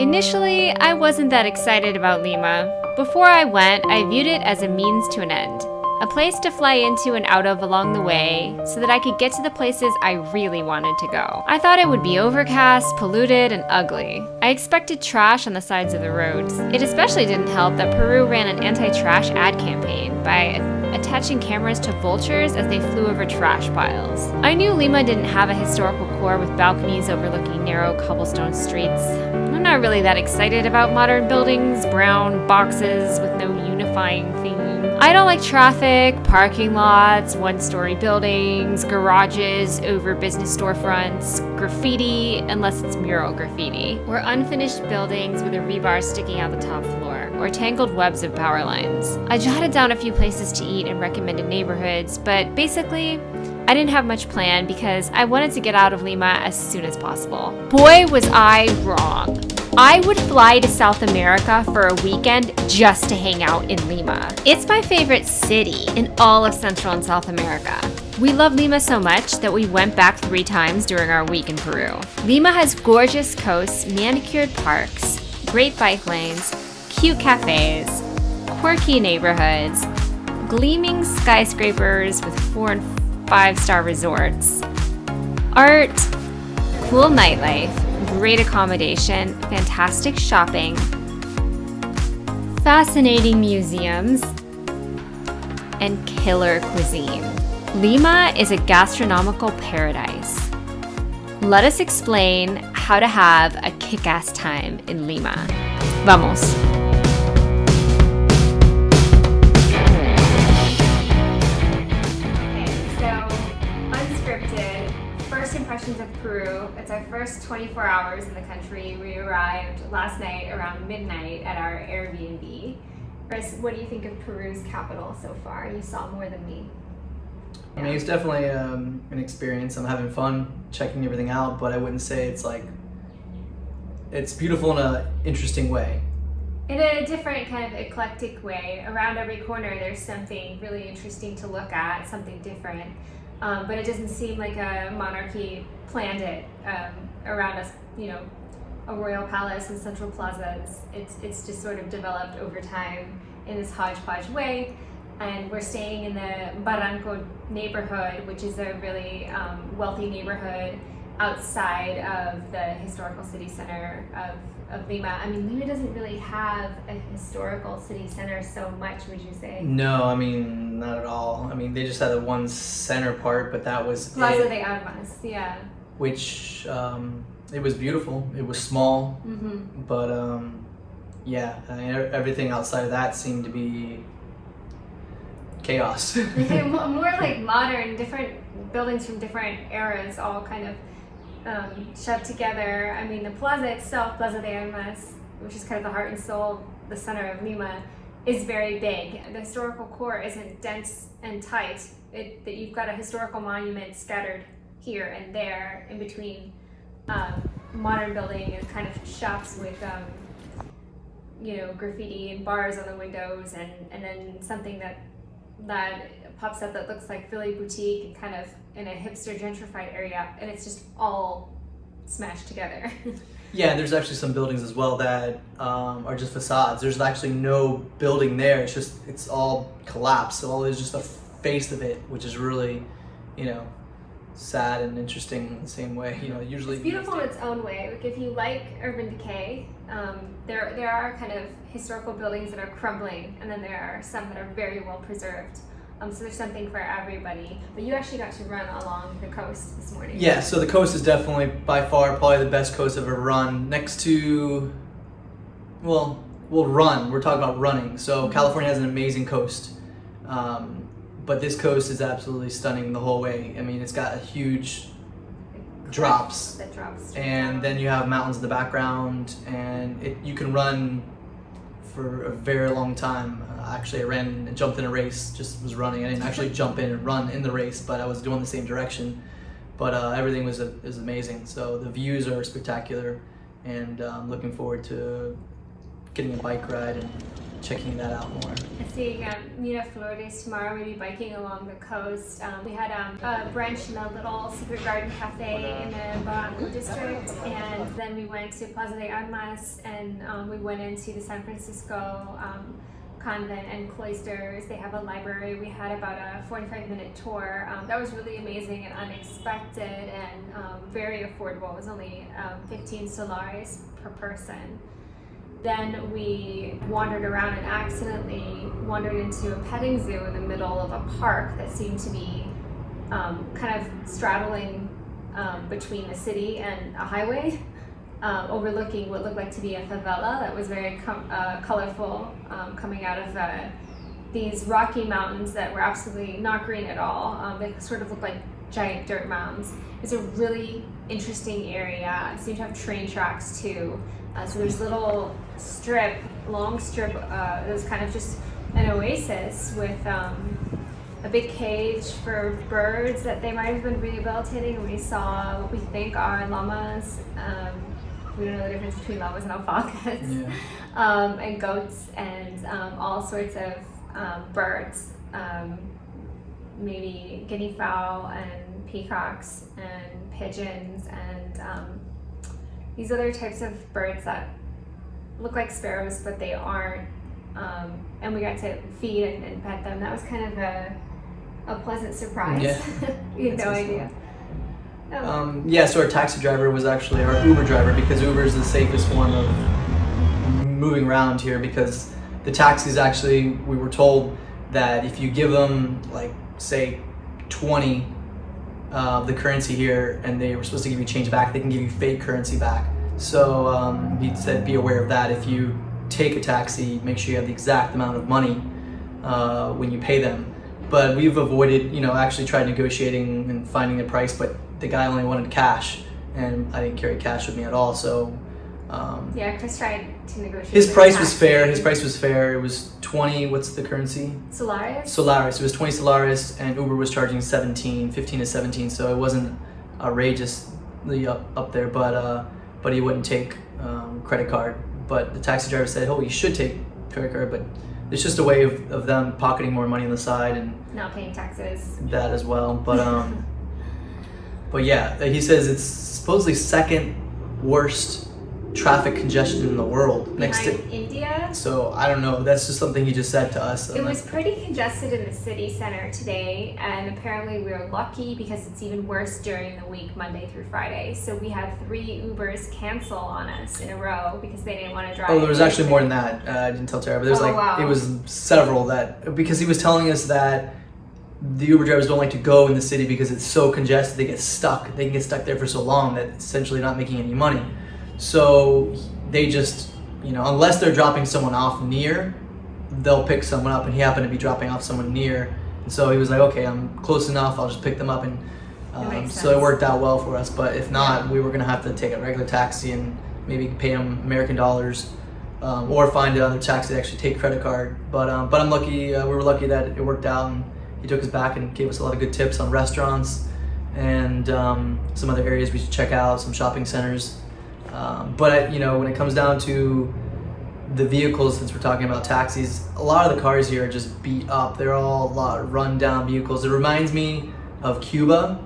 Initially, I wasn't that excited about Lima. Before I went, I viewed it as a means to an end. A place to fly into and out of along the way so that I could get to the places I really wanted to go. I thought it would be overcast, polluted, and ugly. I expected trash on the sides of the roads. It especially didn't help that Peru ran an anti-trash ad campaign by attaching cameras to vultures as they flew over trash piles. I knew Lima didn't have a historical core with balconies overlooking narrow cobblestone streets. I'm not really that excited about modern buildings, brown boxes with no unifying theme. I don't like traffic, parking lots, one-story buildings, garages over business storefronts, graffiti, unless it's mural graffiti, or unfinished buildings with a rebar sticking out the top floor, or tangled webs of power lines. I jotted down a few places to eat in recommended neighborhoods, but basically, I didn't have much planned because I wanted to get out of Lima as soon as possible. Boy, was I wrong. I would fly to South America for a weekend just to hang out in Lima. It's my favorite city in all of Central and South America. We love Lima so much that we went back 3 times during our week in Peru. Lima has gorgeous coasts, manicured parks, great bike lanes, cute cafes, quirky neighborhoods, gleaming skyscrapers with 4- and 5-star resorts, art, cool nightlife, great accommodation, fantastic shopping, fascinating museums, and killer cuisine. Lima is a gastronomical paradise. Let us explain how to have a kick-ass time in Lima. Vamos! Impressions of Peru. It's our first 24 hours in the country. We arrived last night around midnight at our Air BnB. Chris, what do you think of Peru's capital so far? You saw more than me. I mean, it's definitely an experience. I'm having fun checking everything out, but I wouldn't say it's beautiful in an interesting way. In a different kind of eclectic way. Around every corner there's something really interesting to look at, something different. But it doesn't seem like a monarchy planned it around us, a royal palace and central plaza. It's just sort of developed over time in this hodgepodge way. And we're staying in the Barranco neighborhood, which is a really wealthy neighborhood outside of the historical city center of Lima. I mean, Lima doesn't really have a historical city center so much, would you say? No, I mean, not at all. I mean, they just had the one center part, but that was Plaza de Armas, yeah. Which, it was beautiful. It was small, but yeah, I mean, everything outside of that seemed to be chaos. More like modern, different buildings from different eras, all kind of shoved together. I mean, the plaza itself, Plaza de Armas, which is kind of the heart and soul, the center of Lima, is very big. The historical core isn't dense and tight. That you've got a historical monument scattered here and there in between modern building and kind of shops with graffiti and bars on the windows, and then something that pops up that looks like Philly boutique and kind of in a hipster gentrified area, and it's just all smashed together. Yeah, there's actually some buildings as well that are just facades. There's actually no building there. It's all collapsed. So all is just the face of it, which is really, sad and interesting in the same way. Usually it's beautiful in its own way. Like if you like urban decay, there are kind of historical buildings that are crumbling, and then there are some that are very well preserved. So there's something for everybody. But you actually got to run along the coast this morning. Yeah, so the coast is definitely by far probably the best coast I've ever run. Next to, we'll run. We're talking about running. So California has an amazing coast. But this coast is absolutely stunning the whole way. I mean, it's got huge drops. That drops. And then you have mountains in the background, and you can run for a very long time. Actually, I ran and jumped in a race, just was running. I didn't actually jump in and run in the race, but I was doing the same direction. But everything is amazing. So the views are spectacular, and I'm looking forward to getting a bike ride and checking that out more. Seeing Miraflores tomorrow, maybe biking along the coast. We had a brunch in a little secret garden cafe in the Barranco district, and then we went to Plaza de Armas, and we went into the San Francisco convent and Cloisters. They have a library. We had about a 45-minute tour. That was really amazing and unexpected and very affordable. It was only 15 solares per person. Then we wandered around and accidentally wandered into a petting zoo in the middle of a park that seemed to be kind of straddling between the city and a highway, overlooking what looked like to be a favela that was very colorful, coming out of these rocky mountains that were absolutely not green at all. They sort of looked like giant dirt mounds. It's a really interesting area. It seemed to have train tracks too. So there's a little long strip, it was kind of just an oasis with a big cage for birds that they might have been rehabilitating, and we saw what we think are llamas. We don't know the difference between llamas and alpacas. Yeah. And goats and all sorts of birds, maybe guinea fowl and peacocks and pigeons and these other types of birds that look like sparrows, but they aren't. And we got to feed and pet them. That was kind of a pleasant surprise. Yeah. We had no idea. Yeah, so our taxi driver was actually our Uber driver, because Uber is the safest form of moving around here, because the taxis actually, we were told that if you give them, like, say 20 the currency here, and they were supposed to give you change back, they can give you fake currency back. So he said be aware of that. If you take a taxi, make sure you have the exact amount of money when you pay them. But we've avoided, actually tried negotiating and finding the price, but the guy only wanted cash, and I didn't carry cash with me at all. So yeah, Chris tried to negotiate. His price was fair. It was 20, what's the currency? Solaris. It was 20 Solaris, and Uber was charging 15 to 17, so it wasn't outrageously up there, but he wouldn't take credit card. But the taxi driver said, oh, you should take credit card, but it's just a way of them pocketing more money on the side and not paying taxes. That as well. But but yeah, he says it's supposedly second worst traffic congestion in the world, next to India. So I don't know. That's just something he just said to us. It was pretty congested in the city center today, and apparently we were lucky because it's even worse during the week, Monday through Friday. So we had 3 Ubers cancel on us in a row because they didn't want to drive. Oh, there was actually more than that. I didn't tell Tara, but there's wow. It was several that, because he was telling us that the Uber drivers don't like to go in the city because it's so congested. They get stuck. They can get stuck there for so long that it's essentially not making any money. So they just, unless they're dropping someone off near, they'll pick someone up, and he happened to be dropping off someone near. And so he was like, okay, I'm close enough, I'll just pick them up. And so it worked out well for us. But if not, we were going to have to take a regular taxi and maybe pay them American dollars, or find another taxi to actually take credit card. But I'm lucky, we were lucky that it worked out, and he took us back and gave us a lot of good tips on restaurants and some other areas we should check out, some shopping centers. But when it comes down to the vehicles, since we're talking about taxis, a lot of the cars here are just beat up. They're all a lot of run-down vehicles. It reminds me of Cuba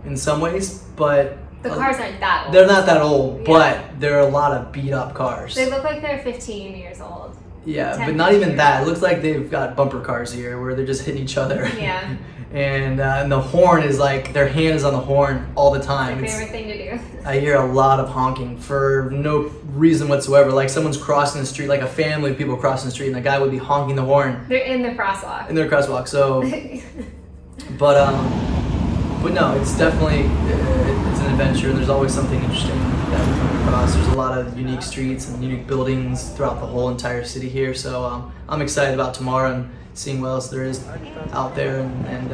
in some ways, but the cars aren't that old. They're not that old, yeah. But they're a lot of beat-up cars. They look like they're 15 years old. Yeah, but not even that. It looks like they've got bumper cars here where they're just hitting each other. Yeah. And the horn is like, their hand is on the horn all the time. It's my favorite thing to do. I hear a lot of honking for no reason whatsoever. Like someone's crossing the street, like a family of people crossing the street, and the guy would be honking the horn. They're in the crosswalk. So, but no, it's definitely, it's an adventure. There's always something interesting that we come across. There's a lot of unique streets and unique buildings throughout the whole entire city here. So I'm excited about tomorrow and seeing what else there is out there. And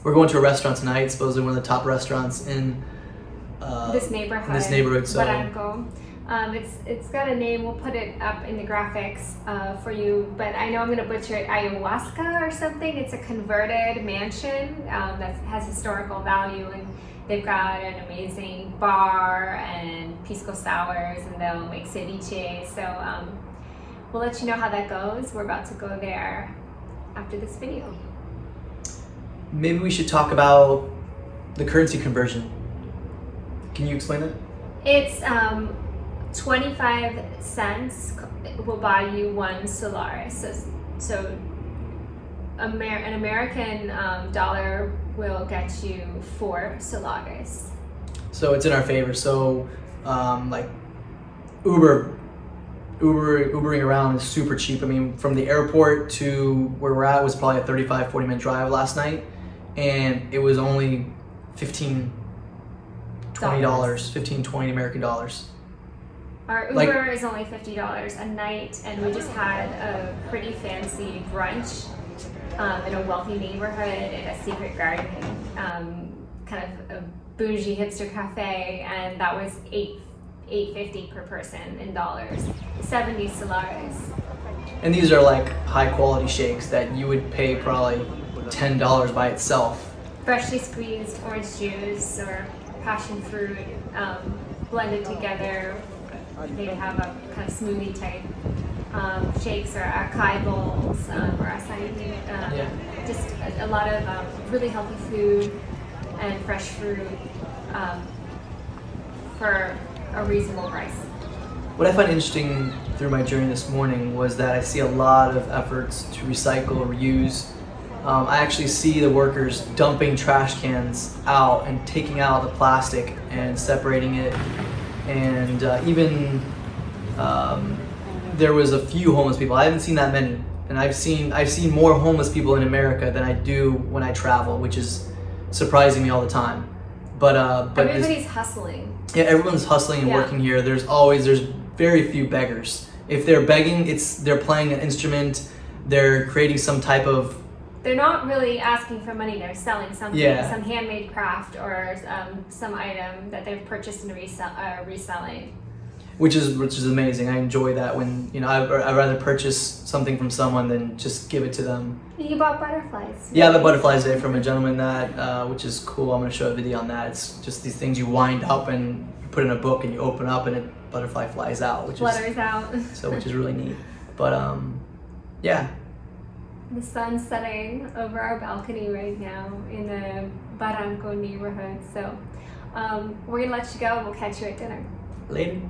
we're going to a restaurant tonight, supposedly one of the top restaurants in this neighborhood. So Barranco. It's got a name. We'll put it up in the graphics for you. But I know I'm going to butcher it. Ayahuasca or something. It's a converted mansion that has historical value, and they've got an amazing bar and pisco sours, and they'll make ceviche. So we'll let you know how that goes. We're about to go there after this video. Maybe we should talk about the currency conversion. Can you explain that? It's 25 cents will buy you 1 Solaris. So an American dollar will get you 4 Solaris. So it's in our favor. So like Ubering around is super cheap. I mean, from the airport to where we're at was probably a 35-40 minute drive last night, and it was only $15, $20, 15, 20 American dollars. Our Uber is only $50 a night, and we just had a pretty fancy brunch in a wealthy neighborhood in a secret garden, kind of a bougie hipster cafe, and that was $8.50 per person in dollars, 70 Solaris. And these are like high quality shakes that you would pay probably $10 by itself. Freshly squeezed orange juice or passion fruit blended together. They have a kind of smoothie type shakes or acai bowls or acai. Just a lot of really healthy food and fresh fruit for a reasonable price. What I find interesting through my journey this morning was that I see a lot of efforts to recycle or reuse. I actually see the workers dumping trash cans out and taking out the plastic and separating it. And even there was a few homeless people. I haven't seen that many, and I've seen more homeless people in America than I do when I travel, which is surprising me all the time. But everybody's hustling. Yeah, everyone's hustling and working here. There's very few beggars. If they're begging, they're playing an instrument. They're creating some type of. They're not really asking for money. They're selling something, some handmade craft or some item that they've purchased and reselling. Which is amazing. I enjoy that when I'd rather purchase something from someone than just give it to them. You bought butterflies. Yeah, I have a butterflies today from a gentleman that which is cool. I'm gonna show a video on that. It's just these things you wind up and you put in a book and you open up and a butterfly flies out, which is really neat. But yeah. The sun's setting over our balcony right now in the Barranco neighborhood. So we're gonna let you go. We'll catch you at dinner. Later.